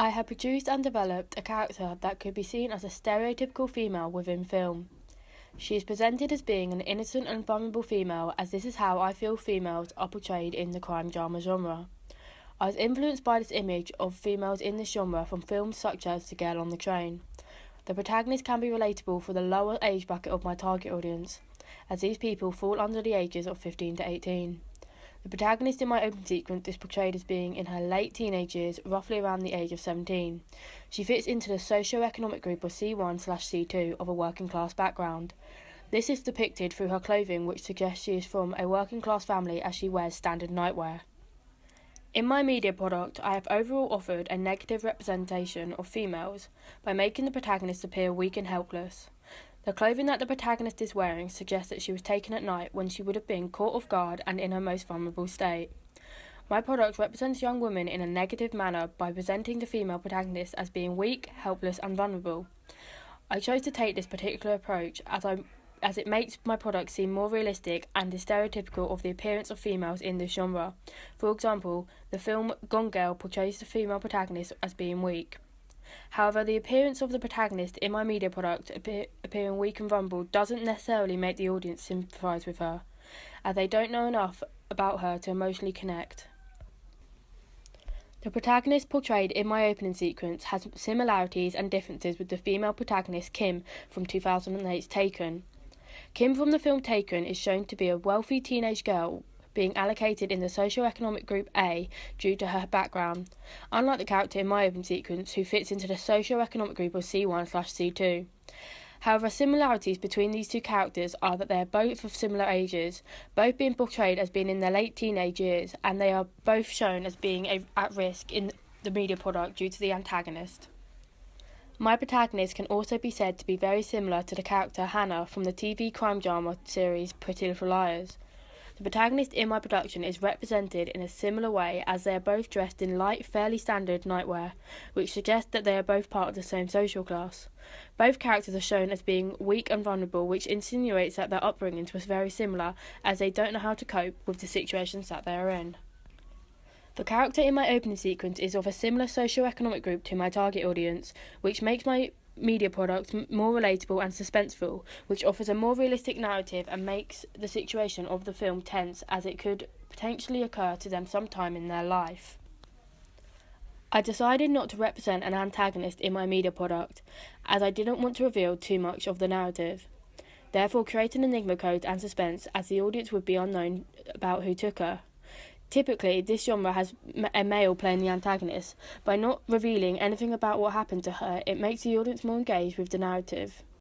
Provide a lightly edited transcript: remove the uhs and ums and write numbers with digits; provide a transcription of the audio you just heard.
I have produced and developed a character that could be seen as a stereotypical female within film. She is presented as being an innocent and vulnerable female, as this is how I feel females are portrayed in the crime drama genre. I was influenced by this image of females in this genre from films such as The Girl on the Train. The protagonist can be relatable for the lower age bracket of my target audience, as these people fall under the ages of 15 to 18. The protagonist in my open sequence is portrayed as being in her late teenage years, roughly around the age of 17. She fits into the socio-economic group of C1/C2 of a working class background. This is depicted through her clothing, which suggests she is from a working class family as she wears standard nightwear. In my media product, I have overall offered a negative representation of females by making the protagonist appear weak and helpless. The clothing that the protagonist is wearing suggests that she was taken at night when she would have been caught off guard and in her most vulnerable state. My product represents young women in a negative manner by presenting the female protagonist as being weak, helpless and vulnerable. I chose to take this particular approach as it makes my product seem more realistic and is stereotypical of the appearance of females in this genre. For example, the film Gone Girl portrays the female protagonist as being weak. However, the appearance of the protagonist in my media product appearing weak and vulnerable doesn't necessarily make the audience sympathise with her, as they don't know enough about her to emotionally connect. The protagonist portrayed in my opening sequence has similarities and differences with the female protagonist Kim from 2008's Taken. Kim from the film Taken is shown to be a wealthy teenage girl being allocated in the socio-economic group A due to her background, unlike the character in my open sequence who fits into the socio-economic group of C1/C2. However, similarities between these two characters are that they are both of similar ages, both being portrayed as being in their late teenage years, and they are both shown as being at risk in the media product due to the antagonist. My protagonist can also be said to be very similar to the character Hannah from the TV crime drama series Pretty Little Liars. The protagonist in my production is represented in a similar way as they are both dressed in light, fairly standard nightwear, which suggests that they are both part of the same social class. Both characters are shown as being weak and vulnerable, which insinuates that their upbringings was very similar as they don't know how to cope with the situations that they are in. The character in my opening sequence is of a similar socio-economic group to my target audience, which makes my media product more relatable and suspenseful, which offers a more realistic narrative and makes the situation of the film tense as it could potentially occur to them sometime in their life. I decided not to represent an antagonist in my media product, as I didn't want to reveal too much of the narrative. Therefore, create an enigma code and suspense as the audience would be unknown about who took her. Typically, this genre has a male playing the antagonist. By not revealing anything about what happened to her, it makes the audience more engaged with the narrative.